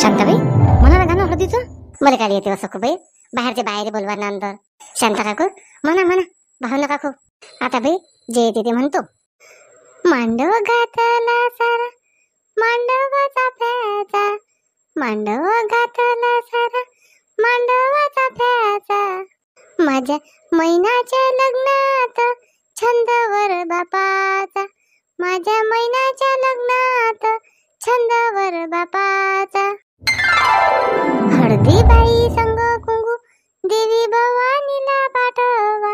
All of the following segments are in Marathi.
शांताबाई म्हणा ना गाणं हळदीचं. मला काय येते असं बाई, बाहेरचे बाहेर बोलवा ना अंदर. शांता काकू म्हणा म्हणा, भावना काकू. आता बाई जे येते ते म्हणतो. मांडव घातला सारा मांडवाचा फ्याचा, मांडव घातला सारा मांडवाचा फ्याचा, माझ्या मैनाच्या लग्नात छंदवर बापाचा, माझ्या मैनाच्या लग्नात छंदवर बापाचा. हळदी बाई संग कुंकू देवी भवानीला पाठवा,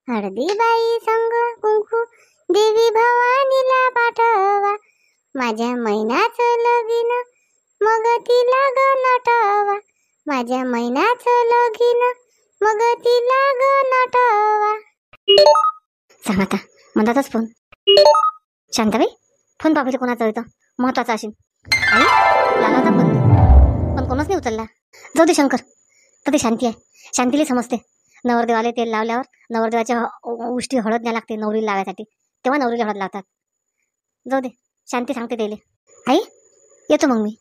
हळदी बाई संग कुंकू देवी भवानीला पाठवा, माझ्या मैनाचं लगीन मग तिला ग नटवा, माझ्या मैनाचं लगीन मग तिला ग नटवा. सांग आता म्हणतातच फोन. शांताबाई फोन बाबाचे कोणाचा होता, महत्वाचा असेल. आई लाला होता फोन, पण कोणच नाही उचलला. जाऊ दे शंकर, तर ते शांती आहे, शांतीला समजते. नवरदेवाले तेल लावल्यावर नवरदेवाच्या उष्टी हळद न्या लागते नवरीला लावायसाठी, तेव्हा नवरीला हळद लावतात. जाऊ दे, शांती सांगते त्याले. आई येतो मग मी,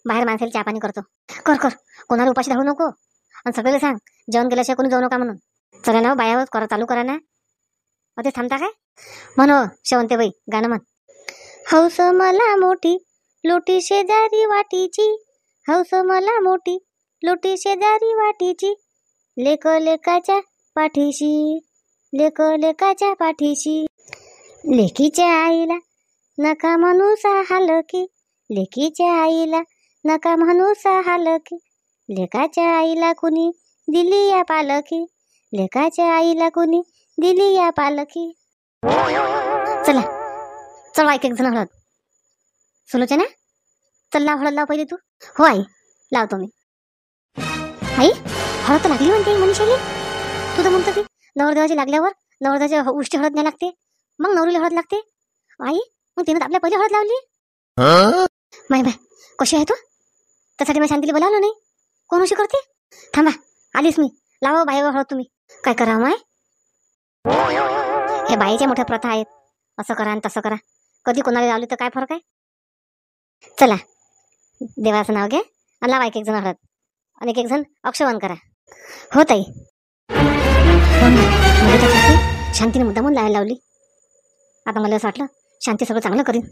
बाहेर माणसाला चहा पाणी करतो. कर कर, कोणाला उपाशी धाडू नको, आणि सगळ्याला सांग जेवण केल्याशिवाय कोणी जाऊ नका म्हणून. चला ना बायावर करा, चालू करा ना. ते थांबता काय म्हण शेवंतेबाई, गाणं म्हण. हौस मला मोठी लोटी शेजारी वाटीची, हौस मला मोठी लोटी शेजारी वाटीची, लेक लेकाच्या पाठीशी, लेक लेकाच्या पाठीशी, लेकीच्या आईला नका म्हणू हालकी, लेकीच्या आईला नका म्हणू हालकी, लेकाच्या आईला कुणी दिली या पालखी, लेकाच्या आईला कुणी दिली या पालखी. चला चल ऐक एक जण हळद. सुलोचना चल लाव हळद, लाव पहिले तू. हो आई लावतो मी. आई हळद तर लागली म्हणते मनीषाली. तू तर म्हणतो ती नवरदेवाची लागल्यावर नवरदेवाच्या उष्टी हळद नाही लागते, मग नवरीला हळद लागते. आई मग तिनं आपल्या पहिले हळद लावली. माय बाय कशी आहे तू, त्यासाठी मी शांतीला बोलावलं नाही. कोण अशी करते. थांबा आलीस मी, लावा बाईवर हळद तुम्ही. काय करा माय, हे बाईच्या मोठ्या प्रथा आहेत, असं करा आणि तसं करा. कधी कोणाला लावली तर काय फरक आहे. चला देवाचं नाव घ्या आणि लावा एक एक जण हळद, आणि एक एक जण अक्षवन करा. हो ताई, शांतीने मुद्दामून लावायला लावली. आता मला असं वाटलं शांती सगळं चांगलं करीन.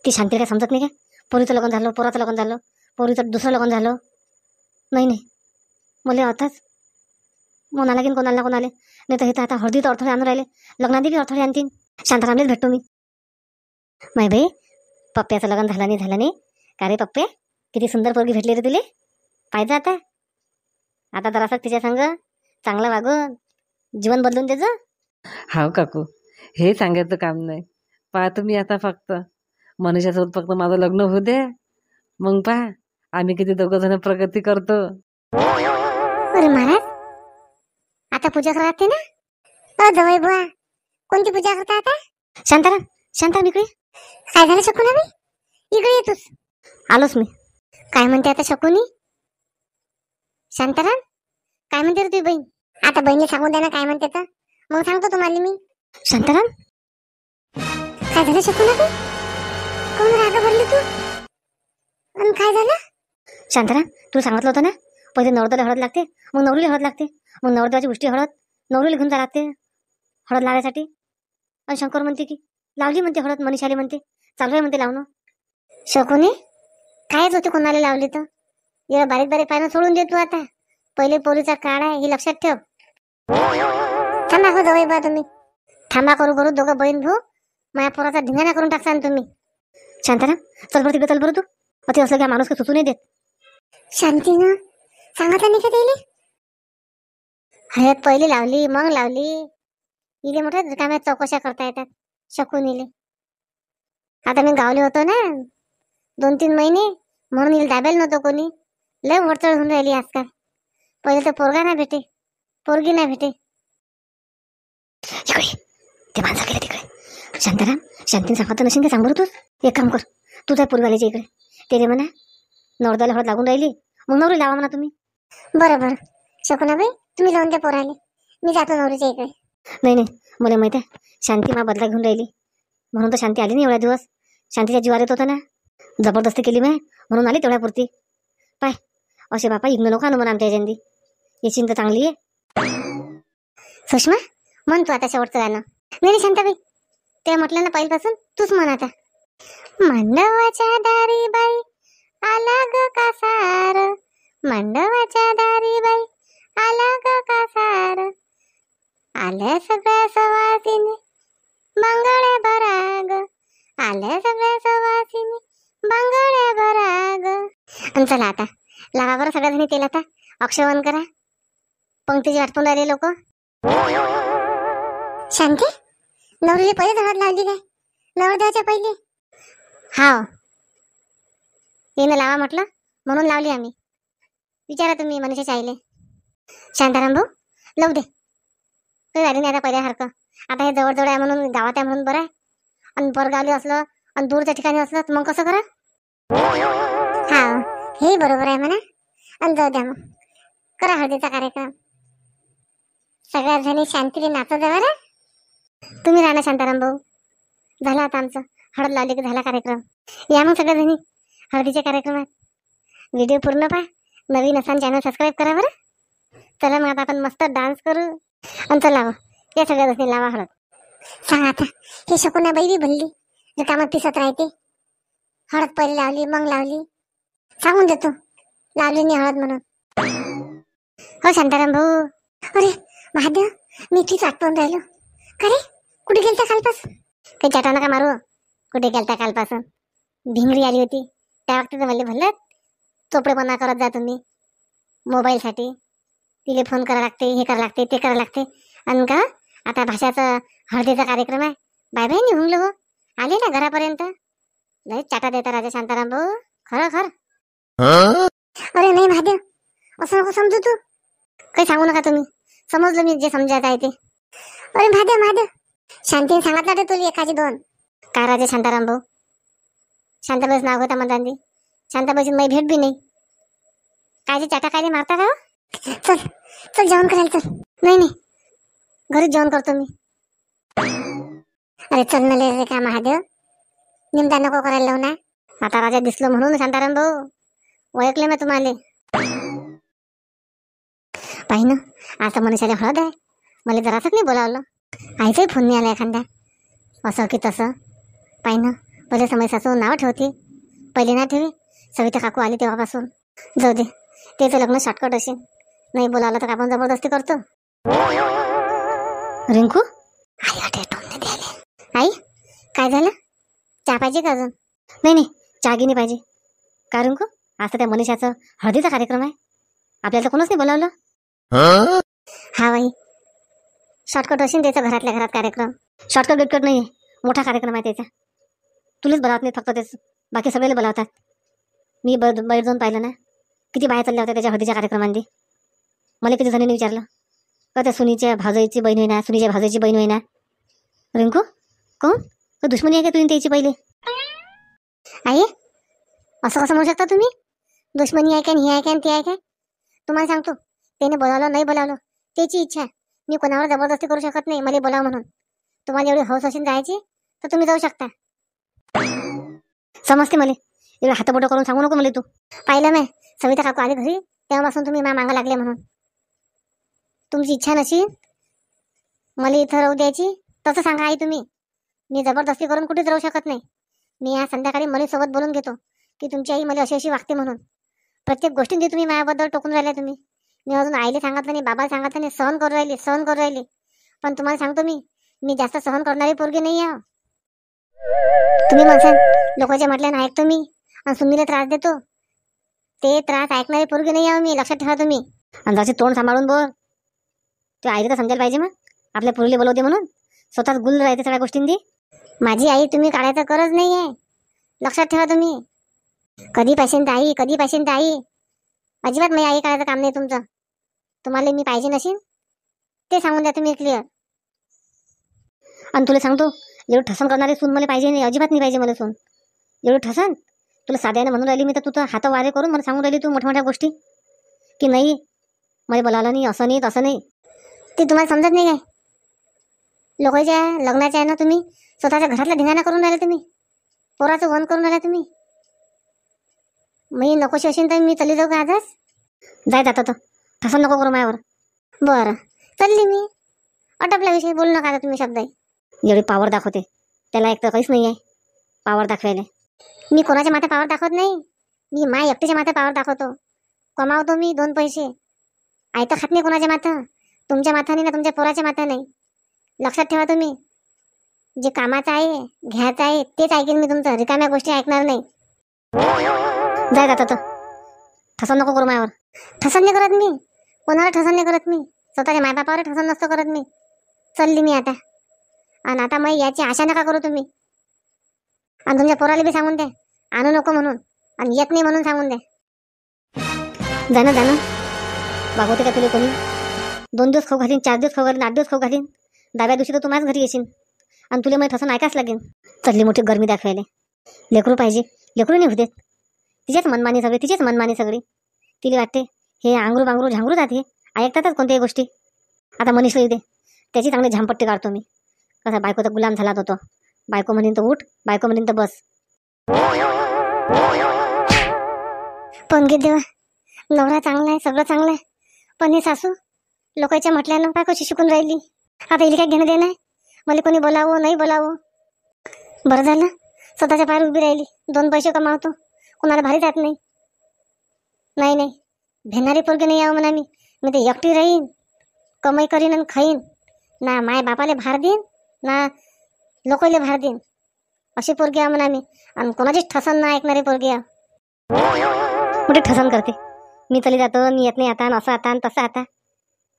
ती शांतीला काय समजत नाही काय, पोरीचं लग्न झालं, पोराचं लग्न झालं, पोरीचं दुसरं लग्न झालं. नाही नाही मला आताच मोना लागेल कोणाला कोणाला, नाही तर हे तर आता हळदीत अडथळे आणून राहिले, लग्नात बी अडथळे आणतील. शांतारामलेच भेटतो मी. माय बाई पप्प्याचं लग्न झालं नाही झालं नाही का रे पप्प्या, किती सुंदर पोरगी भेटली रे तुले. पाहिजे आता आता जरासं तिच्या संग चांगलं वागून जीवन बदलून त्याचं. हाव काकू, हे सांगायचं काम नाही. पहा तुम्ही आता फक्त मनुष्यासोबत फक्त माझं लग्न होऊ दे, मग पहा आम्ही किती दोघं जण प्रगती करतो. अरे महाराज आता पूजा कराते ना. जवळ बुवा कोणती पूजा करता आता. शांताराम शांताराम इकडे. काय झालं शकुना बाई, इकडे येतोस. आलोच मी. काय म्हणते आता शकुनी. शांताराम काय म्हणते रे तुझी बहीण. आता बहिणी सांगून द्या ना काय म्हणते तर, मग सांगतो तुम्हाला मी. शांताराम काय झालं शकुना बाई, कोण राग भरली तू, आणि काय झालं. शांताराम तू सांगितलं होतं ना, पहिले नवरदेवाला हळद लागते, मग नवरीला हळद लागते, मग नवरदेवाची उष्टी हळद नवरीला घेऊन जा लागते हळद लावायसाठी. आणि शंकर म्हणते की लावली म्हणते हळद, मनीषाली म्हणते चालू आहे म्हणते लावणं. शकुनी कायच होते कोणाला लावली तर, या बारीक बारीक पायनं सोडून दे तू. आता पहिले पोरीचा काळ आहे हे लक्षात ठेव. थांबा हो जवळ बा तुम्ही, थांबा करू करू दोघं बहीण भाऊ माझ्या पोराचा धिंगाणा करून टाकसान तुम्ही. शांताराम चल बरं तिकडे, चल बरं तू. अति असलं की माणूस का सुचू नाही देत. शांतीनं सांगितलं नाही का त्याला. हळद पहिली लावली मग लावली, इले मोठ्या रिकाम्या चौकशा करता येतात शकुनीले. आता मी गावले होतो ना 2-3 महिने, म्हणून इले दाबायला नव्हतं कोणी. लय वरचढ होऊन राहिली आजकाल. पहिले तर पोरगा नाही भेटे, पोरगी नाही भेटे. इकडे ते माणसं गेले तिकडे. शांताराम शांतीने सांगत नशीन का, सांग बरं तू. एक काम कर, तू त्या पोरगाल्याच्या इकडे. ते रे म्हणा नवरदेवाला हळद लागून राहिली, मग नवरी लावा म्हणा तुम्ही. बरं बरं शकुनाबाई तुम्ही लावून द्या पोराले, मी जातो नवरीच्या इकडे. नाही नाही मला माहित आहे शांती मा बदला घेऊन राहिली, म्हणून तर शांती आली नाही एवढ्या दिवस. शांतीच्या जीवार येत होतं ना, जबरदस्ती केली मी म्हणून आली तेवढ्यापुरती. पाय असे बापा इग्न नको आणू म्हणा आमच्या एजंदी. याची तर चांगली आहे. सुषमा म्हण तू आता शेवटचं गाणं. नाही नाही शांताबाई, ते म्हटलं ना पहिल्यापासून तूच म्हण आता. मंडवाच्या दारी बाई आला ग कासार, मंडवाच्या दारी बाई आला ग कासार, आल्या सगळ्या सवासिनी बांगड्या भराग, आल्या सगळ्या सवासिनी बांगड्या भराग. आणि चला आता लावा बरं सगळ्या तेल. आता अक्षवन करा, पंक्तीची आठवण राहिले लोक. शांती नवरीला पहिले हळद लावली काय? नवरदेवाच्या पहिले? हाव येणं लावा म्हटलं म्हणून लावली आम्ही. विचारा तुम्ही मनुष्याच्या आईले. शांताराम भाऊ लावू दे, काही झाली नाही आता पहिल्यासारखं. आता हे जवळ आहे म्हणून, गावात आहे म्हणून बरं आहे. आणि परगावली असलं आणि दूरच्या ठिकाणी असलं तर मग कसं करा. हा हे बरोबर आहे म्हणा. आणि जाऊ द्या मग करा हळदीचा कार्यक्रम. सगळ्या जणी शांतीने नाचत जा बरं. तुम्ही राहणार शांताराम भाऊ. झाला आता आमचं हळद लावली की झाला कार्यक्रम. या मग सगळ्या जणी हळदीच्या कार्यक्रमात. व्हिडिओ पूर्ण पहा. नवीन असाल चॅनल सबस्क्राईब करा बरं. चला मग आता आपण मस्त डान्स करू. आणि चला या सगळ्या जणी लावा हळद. सांग आता हे शकुना बाई बी भरली रिकामात दिसत राहते. हळद पहिले लावली मग लावली. सांगून देतो लावली नाही हळद म्हणून. हो शांताराम भाऊ. अरे महादेव मी तीच आठवण राहिलो. का रे कुठे गेलता कालपासून? काही चटा नका मारू. कुठे गेलता कालपासून? भिंगरी आली होती त्या वक्ती मला भरलं चोपडेपणा करत जा तुम्ही मोबाईलसाठी. तिले फोन करा लागते, हे करा लागते, ते करा लागते. आणि का आता भाषाचा हळदीचा कार्यक्रम आहे. बाय बाय निघून लो आले ना घरापर्यंत. लय चाटा देता राजा शांताराम भाऊ खरं खर. अरे नाही महादेव असं नको समजू तू. काही सांगू नका तुम्ही. समजलं मी जे समजायचं आहे ते. अरे महादेव महादेव शांतीने सांगितलं रे तुला एकाची दोन. काय राजा शांताराम भाऊ? शांताबाईच नाव होता मधांदी. शांताबाईची मै भेट बी नाही. कायचे चाटा काय मारता का? चल चल जेवण करायला चल. नाही नाही घरीच जेवण करतो मी. अरे चल ना रे का महादेव. निमदा नको करायला लावू ना. आता राजा दिसलो म्हणून शांताराम भाऊ ओळखले मी तुम्हाला. पाहि ना आता मनुष्याला हळद आहे. मला जरासच नाही बोलावलं. आईचाही फोन नाही आला एखाद्या असं की तसं. पाहि ना पहिले समय सासू नाव ठेवते. पहिले ना ठेवी. सविता काकू आली तेव्हापासून. जाऊ दे त्याचं लग्न शॉर्टकट असेल. नाही बोलावलं तर आपण जबरदस्ती करतो. रिंकू आई वाटे टोमने द्यायला. आई काय झालं? चहा पाहिजे का अजून? नाही नाही चहा गी नाही पाहिजे. का रिंकू आज तर त्या मनीषाचं हळदीचा कार्यक्रम आहे. आपल्याला तर कोणच नाही बोलावलं. हा बाई शॉर्टकट असेल त्याचा घरातल्या घरात कार्यक्रम. शॉर्टकट बिटकट नाही मोठा कार्यक्रम आहे त्याचा. तुलाच बोलावत नाही फक्त तेच. बाकी सगळ्याला बोलावतात. मी बाहेर जाऊन पाहिलं ना किती बाहेर चालल्या होत्या त्याच्या हळदीच्या कार्यक्रमांनी. मला किती जणींनी विचारलं का त्या सुनीच्या भाजाईची बहीण होईना, सुनीच्या भाजाईची बहीण होईना. रिंकू कोण का दुश्मनी आहे का तुम्ही त्याची पहिले? आई असं कसं म्हणू शकता तुम्ही? दुश्मनी आहे का ही आहे का ती आहे काय? तुम्हाला सांगतो त्याने बोलावलं नाही बोलावलं त्याची इच्छा. मी कोणावर जबरदस्ती करू शकत नाही मला बोलाव म्हणून. तुम्हाला एवढी हौस असेल जायची तर तुम्ही जाऊ शकता. समजते मला. एवढं हातबोटं करून सांगू नको मला तू. पाहिलं नाही सविता काकू आली घरी तेव्हापासून तुम्ही मागा लागले म्हणून. तुमची इच्छा नशी मला इथं राहू द्यायची तसं सांगा आई तुम्ही. मी जबरदस्ती करून कुठेच राहू शकत नाही. मी आज संध्याकाळी मनीसोबत बोलून घेतो की तुमची आई मला अशी अशी वागते म्हणून. प्रत्येक गोष्टींची तुम्ही माझ्याबद्दल टोकून राहिल्या तुम्ही. मी अजून आईला सांगितलं नाही, बाबाला सांगितलं नाही, सहन करू राहिली. पण तुम्हाला सांगतो मी जास्त सहन करणारी पोरगी नाही आहे. तुम्ही म्हणसाल लोकांच्या म्हटल्यानं ऐकतो मी आणि सुनीला त्रास देतो. ते त्रास ऐकणारी पोरगी नाही आहे मी. लक्षात ठेवा तुम्ही. आणि जसे तोंड सांभाळून बोल. ते आईला तर समजायला पाहिजे मग आपल्या पोरीला बोलवते म्हणून. स्वतःच गुल राहते सगळ्या गोष्टींनी. माझी आई तुम्ही काढायचं गरज नाही आहे. लक्षात ठेवा तुम्ही. कधी पाहिजे आई, कधी पाहिजे आई. अजिबात मी आई काढायचं काम नाही तुमचं. तुम्हाला मी पाहिजे नशील ते सांगून द्या तुम्ही क्लिअर. आणि तुला सांगतो एवढं ठसन करणारी सून मला पाहिजे नाही. अजिबात नाही पाहिजे मला सून एवढं ठसन. तुला साध्याने म्हणून राहिली मी तर तू तर हात वारे करून मला सांगून राहिली तू मोठ्या मोठ्या गोष्टी की नाही मला बोलावलं नाही, असं नाही तसं नाही. ते तुम्हाला समजत नाही काय? लोकांच्या लग्नाच्या आहे ना तुम्ही स्वतःच्या घरातला धिंगाणा करून राहिला तुम्ही. पोराचं वन करून राहिला तुम्ही. मी नकोशी असेल तर मी चालली जाऊ का आजच? जाय जाता तो ठसन नको करू मायावर. बरं चालली मी. आटपला विषय, बोलू नका आता तुम्ही शब्द. एवढी पावर दाखवते, त्याला एक तर काहीच नाही आहे पावर दाखवायला. मी कोणाच्या माथे पावर दाखवत नाही. मी माय एकटीच्या माथे पावर दाखवतो. कमावतो मी 2 पैसे. आयतं खात नाही कोणाच्या माथं. तुमच्या माथा नाही ना, तुमच्या पोराच्या माथा नाही. लक्षात ठेवा तुम्ही. जे कामाचं आहे, घ्यायचं आहे तेच ऐकेन मी तुमचं. रिकाम्या गोष्टी ऐकणार नाही. जाय जाता तो ठसन नको करू मायावर. ठसन नाही करत मी. कोणाला ठसन नाही करत मी. स्वतःच्या मायबापावर ठसन नसतो करत मी. चालली मी आता. आणि आता मग याची आशा नका करू तुम्ही. आणि तुमच्या पोराला बी सांगून द्या आणू नको म्हणून, आणि येत नाही म्हणून सांगून द्या. जाणं जाणं बागवते का तुला कोणी? 2 दिवस खाऊ घालीन, 4 दिवस खाऊ घालीन, 8 दिवस खाऊ घालीन. 10व्या दिवशी तर तू माझ्या घरी येशील आणि तुला मग ठसन ऐकाच लागेल. चढली मोठी गरमी दाखवायला. लेकरू पाहिजे, लेकरू नाही होते. तिचेच मनमानी सगळी, तिचेच मनमानी सगळी. तिला वाटते हे आंगरू बांगरू झांगरू जाते, ऐकतातच कोणत्याही गोष्टी. आता मनीषला येऊ दे, त्याची चांगली झांपट्टी काढतो मी. कसा बायकोचा गुलाम झाला तो. बायको म्हणीन तर उठ, बायको म्हणीन तर बस. पण घे देवा, नवरा चांगला आहे, सगळं चांगलं आहे. पण हे सासू लोकांच्या म्हटल्यानं काय कशी शिकून राहिली. आता इथे काय घेणं देणं आहे? मला कोणी बोलावं नाही बोलावं. बरं झालं स्वतःच्या पायावर उभी राहिली. 2 पैसे कमावतो, कोणाला भारी जात नाही. नाही नाही, भेणारी पोरगी नाही यावं म्हणा मी. मी ते एकटी राहीन, कमाई करीन आणि खाईन. ना माय बापाले भार देईन, ना लोकांना भार देईन. अशी पोरगी आहे म्हणा मी. आणि कोणाचीच ठसन ना ऐकणारी पोरगी आहे. कुठे ठसन करते मी. चली जातो, मी येत नाही आता, आणि असं आता आणि तसं आता.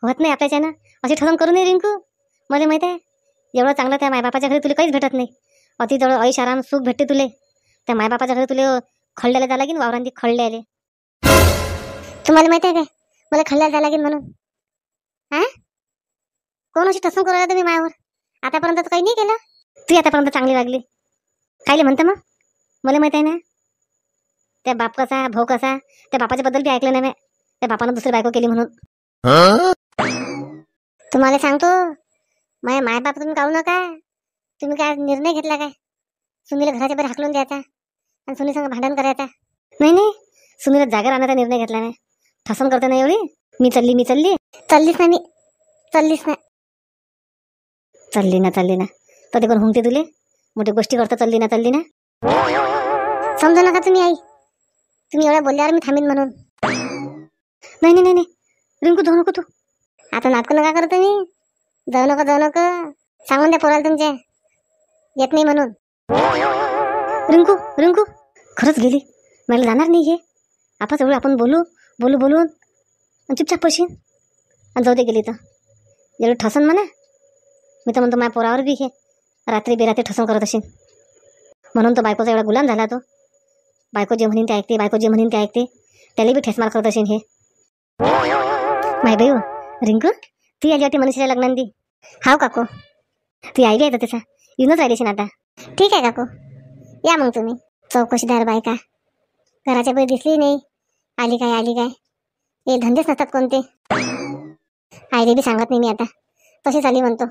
होत नाही आपल्याच्यानं अशी ठसन करू नये रिंकू. मला माहित आहे एवढं चांगलं त्या मायबापाच्या घरी तुला काहीच भेटत नाही. अति जवळ ऐश आराम सुख भेटते तुले. त्या मायबापाच्या घरी तुला खळल्याला जा लागेल, वावरांती खळल्याले. तुम्हाला माहिती आहे काय मला खल्ल्याला जायला लागेल म्हणून? हा, कोण अशी ठसून करू तुम्ही मायावर? आतापर्यंत तर काही नाही केलं. तू आतापर्यंत चांगली वागली, कायले म्हणतं मग? मला माहित आहे ना त्या बाप कसा, भाऊ कसा. त्या बापाच्या बद्दल बी ऐकलं नाही मी. त्या बापानं दुसरी बायको केली म्हणून. तुम्हाला सांगतो, माझ्या मायबाप तुम्ही काढू नका. तुम्ही काय निर्णय घेतला काय? सुनीला घराच्या बाहेर हाकलून द्यायचा आणि सुनी संग भांडण करायचा? नाही नाही, सुनीला जागा राहण्याचा निर्णय घेतला नाही. ठसन करते ना एवढी. मी चालली चाललीच नाही मी. चाललीच नाही. चालली ना तर ते कोण हुंगते तुले? मोठी गोष्टी करता. चालली ना समजू नका तुम्ही आई. तुम्ही एवढ्या बोलल्यावर मी थांबीन म्हणून. नाही रिंकू जाऊ नको तू. आता नाटकं नका करतो मी. जाऊ नको सांगून द्या पोराला तुमच्या येत नाही म्हणून. रिंकू खरंच गेली. मला जाणार नाही हे. आपण सगळं आपण बोलून आणि चुपचाप पशीन आणि जाऊ दे गेली तर. एवढं ठसन म्हणा. मी तर म्हणतो माझ्या पोरावर बी हे रात्री बेरात्री ठसन करत असेल. म्हणून तो बायकोचा एवढा गुलाम झाला तो. बायको जे म्हणीन ते ऐकते. त्याला बी ठेसमार करत असेल हे. माय बाई रिंकू, ती आली होती मनुष्याच्या लग्नांदी. हाव काकू, ती आयली आहे तर त्याचा येऊनच राहिलीशी ना आता. ठीक आहे काकू, या मग तुम्ही. चौकशीदार बायका घराच्या बाहेर दिसली नाही. आली काय हे धंदेच नसतात कोणते. आईले बी सांगत नाही मी आता. तशीच आली म्हणतो.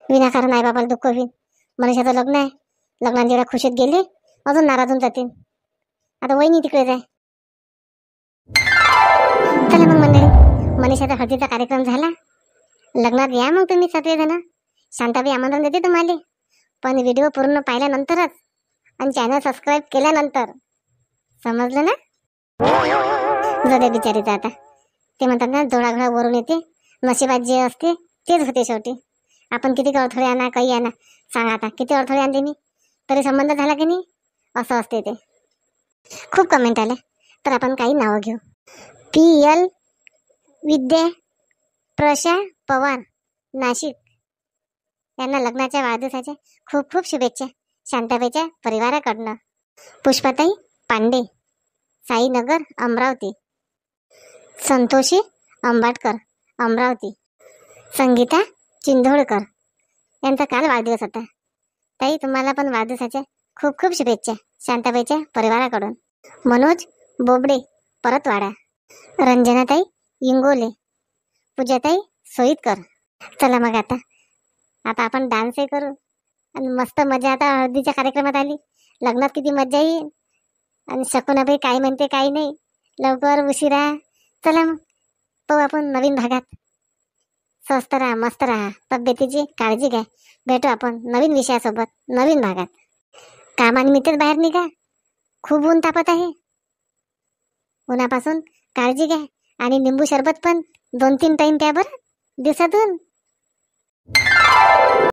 विनाकारण आई बाबाला दुःख होईल. मनुष्याचं लग्न आहे, लग्नात जेवढ्या खुशीत गेले अजून नाराज होऊन जातील. आता वहिनी तिकडे जाय. चला मग मंडळी, मनीषाचा हळदीचा कार्यक्रम झाला. लग्नात या मग तुम्ही सगळेजण. शांताबाई आमंत्रण देते तुम्हाला. पण व्हिडिओ पूर्ण पाहिल्यानंतरच आणि चॅनल सबस्क्राईब केल्यानंतर. समजलं ना? जाऊ बिचारीचं आता. ते म्हणतात ना, जोडाघोडा वरून येते. नशिबात जे असते तेच होते शेवटी. आपण किती अडथळे आणा, काही आणा. सांगा आता किती अडथळे आणते मी, तरी संबंध झाला की नाही? असं असते ते. खूप कमेंट आले, तर आपण काही नावं घेऊ. PL विद्या प्रशा पवार नाशिक यांना लग्नाच्या वाढदिवसाच्या खूप खूप शुभेच्छा शांताबाईच्या परिवाराकडनं. पुष्पाताई पांडे साईनगर अमरावती. संतोषी अंबाटकर अमरावती. संगीता चिंधोळकर यांचा काल वाढदिवस होता. ताई तुम्हाला पण वाढदिवसाच्या खूप खूप शुभेच्छा शांताबाईच्या परिवाराकडून. मनोज बोबडे परतवाडा. रंजनाताई इंगोले. पूजाताई सोईतकर. चला मग आता आपण डान्सही करू आणि मस्त मजा. आता हळदीच्या कार्यक्रमात आली, लग्नात किती मजा येईल. आणि शकुनाबाई काय म्हणते काही नाही. लवकर उशिरा. चला मग पाहू आपण नवीन भागात. स्वस्त राहा, मस्त राहा, तब्येतीची काळजी घ्या. भेटू आपण नवीन विषयासोबत नवीन भागात. कामानिमित्तच बाहेर निघा. खूप ऊन तापत आहे. उन्हापासून काळजी घ्या. आणि लिंबू सरबत पण 2-3 टाइम प्या बरं दिवसातून.